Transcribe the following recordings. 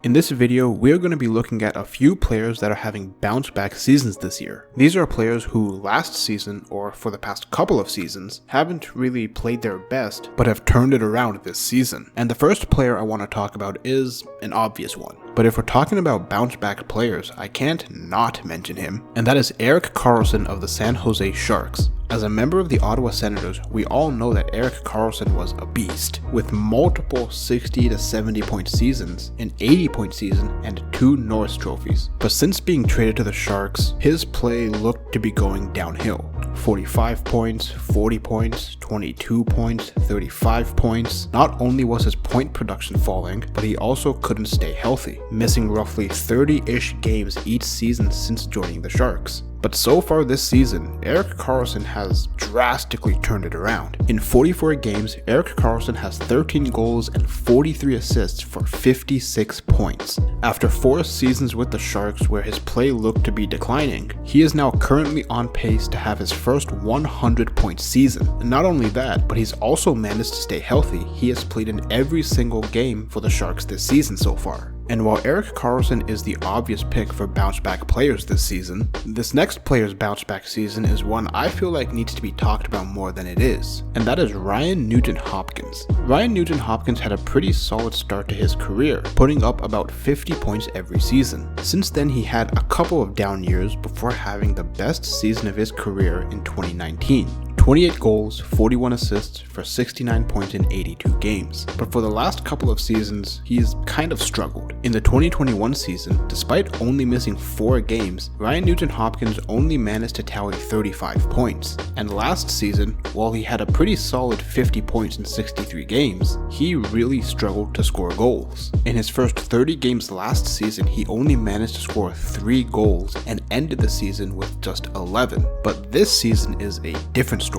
In this video, we're going to be looking at a few players that are having bounce back seasons this year. These are players who last season, or for the past couple of seasons, haven't really played their best, but have turned it around this season. And the first player I want to talk about is an obvious one. But if we're talking about bounce back players, I can't not mention him, and that is Erik Karlsson of the San Jose Sharks. As a member of the Ottawa Senators, we all know that Erik Karlsson was a beast, with multiple 60 to 70 point seasons, an 80 point season, and 2 Norris trophies. But since being traded to the Sharks, his play looked to be going downhill. 45 points, 40 points, 22 points, 35 points. Not only was his point production falling, but he also couldn't stay healthy, missing roughly 30-ish games each season since joining the Sharks. But so far this season, Erik Karlsson has drastically turned it around. In 44 games, Erik Karlsson has 13 goals and 43 assists for 56 points. After 4 seasons with the Sharks where his play looked to be declining, he is now currently on pace to have his first 100-point season. And not only that, but he's also managed to stay healthy. He has played in every single game for the Sharks this season so far. And while Erik Karlsson is the obvious pick for bounce-back players this season, this next player's bounce-back season is one I feel like needs to be talked about more than it is, and that is Nugent-Hopkins. Nugent-Hopkins had a pretty solid start to his career, putting up about 50 points every season. Since then, he had a couple of down years before having the best season of his career in 2019. 28 goals, 41 assists for 69 points in 82 games. But for the last couple of seasons, he's kind of struggled. In the 2021 season, despite only missing 4 games, Nugent-Hopkins only managed to tally 35 points. And last season, while he had a pretty solid 50 points in 63 games, he really struggled to score goals. In his first 30 games last season, he only managed to score 3 goals and ended the season with just 11. But this season is a different story.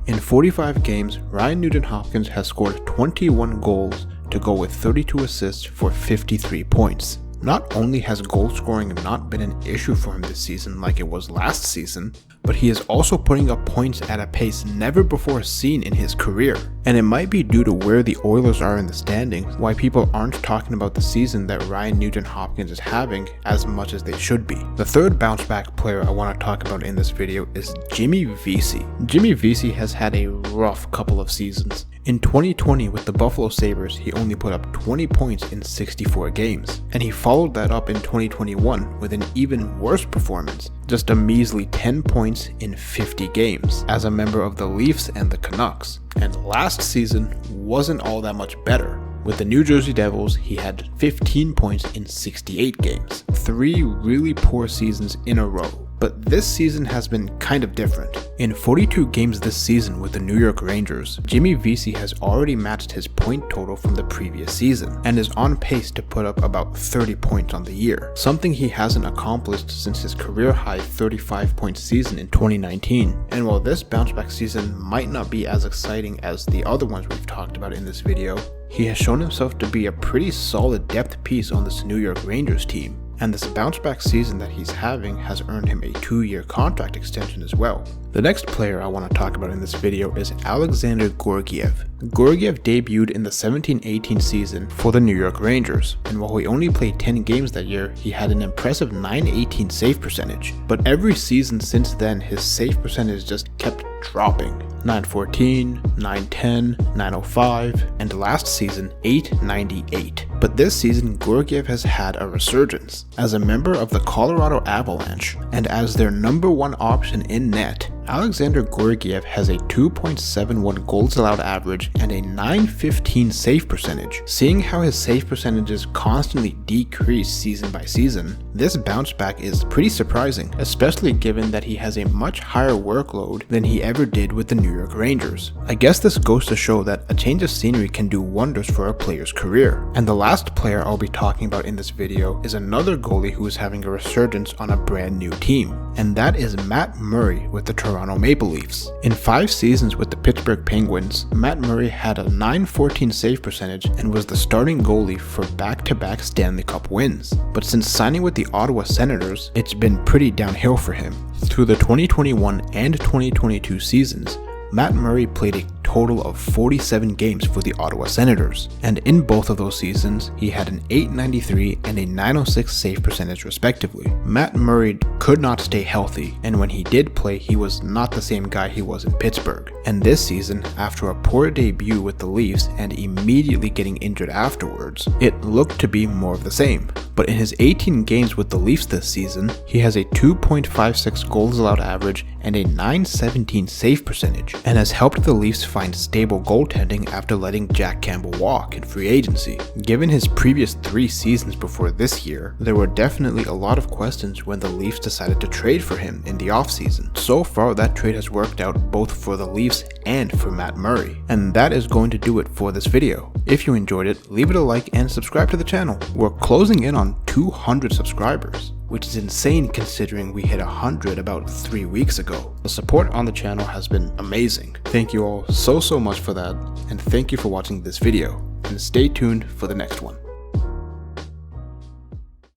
In 45 games, Nugent-Hopkins has scored 21 goals to go with 32 assists for 53 points. Not only has goal scoring not been an issue for him this season like it was last season, but he is also putting up points at a pace never before seen in his career. And it might be due to where the Oilers are in the standings why people aren't talking about the season that Nugent-Hopkins is having as much as they should be. The third bounce back player I want to talk about in this video is Jimmy Vesey. Jimmy Vesey has had a rough couple of seasons. In 2020 with the Buffalo Sabres, he only put up 20 points in 64 games, and he followed that up in 2021 with an even worse performance, just a measly 10 points in 50 games, as a member of the Leafs and the Canucks. And last season wasn't all that much better. With the New Jersey Devils, he had 15 points in 68 games, 3 really poor seasons in a row. But this season has been kind of different. In 42 games this season with the New York Rangers, Jimmy Vesey has already matched his point total from the previous season, and is on pace to put up about 30 points on the year, something he hasn't accomplished since his career-high 35-point season in 2019. And while this bounce-back season might not be as exciting as the other ones we've talked about in this video, he has shown himself to be a pretty solid depth piece on this New York Rangers team. And this bounce-back season that he's having has earned him a 2-year contract extension as well. The next player I want to talk about in this video is Alexandar Georgiev. Georgiev debuted in the 17-18 season for the New York Rangers, and while he only played 10 games that year, he had an impressive .918 save percentage. But every season since then, his save percentage just kept dropping. .914, .910, .905, and last season .898. But this season, Georgiev has had a resurgence. As a member of the Colorado Avalanche, and as their #1 option in net, Alexandar Georgiev has a 2.71 goals allowed average and a .915 save percentage. Seeing how his save percentages constantly decrease season by season, this bounce back is pretty surprising, especially given that he has a much higher workload than he ever did with the New York Rangers. I guess this goes to show that a change of scenery can do wonders for a player's career. And the last player I'll be talking about in this video is another goalie who is having a resurgence on a brand new team, and that is Matt Murray with the Toronto Maple Leafs. In 5 seasons with the Pittsburgh Penguins, Matt Murray had a .914 save percentage and was the starting goalie for back-to-back Stanley Cup wins. But since signing with the Ottawa Senators, it's been pretty downhill for him. Through the 2021 and 2022 seasons, Matt Murray played a total of 47 games for the Ottawa Senators, and in both of those seasons, he had an .893 and a .906 save percentage respectively. Matt Murray could not stay healthy, and when he did play, he was not the same guy he was in Pittsburgh. And this season, after a poor debut with the Leafs and immediately getting injured afterwards, it looked to be more of the same. But in his 18 games with the Leafs this season, he has a 2.56 goals allowed average and a .917 save percentage, and has helped the Leafs find stable goaltending after letting Jack Campbell walk in free agency. Given his previous 3 seasons before this year, there were definitely a lot of questions when the Leafs decided to trade for him in the offseason. So far, that trade has worked out both for the Leafs and for Matt Murray. And that is going to do it for this video. If you enjoyed it, leave it a like and subscribe to the channel. We're closing in on 200 subscribers, which is insane considering we hit 100 about 3 weeks ago. The support on the channel has been amazing. Thank you all so much for that, and thank you for watching this video, and stay tuned for the next one.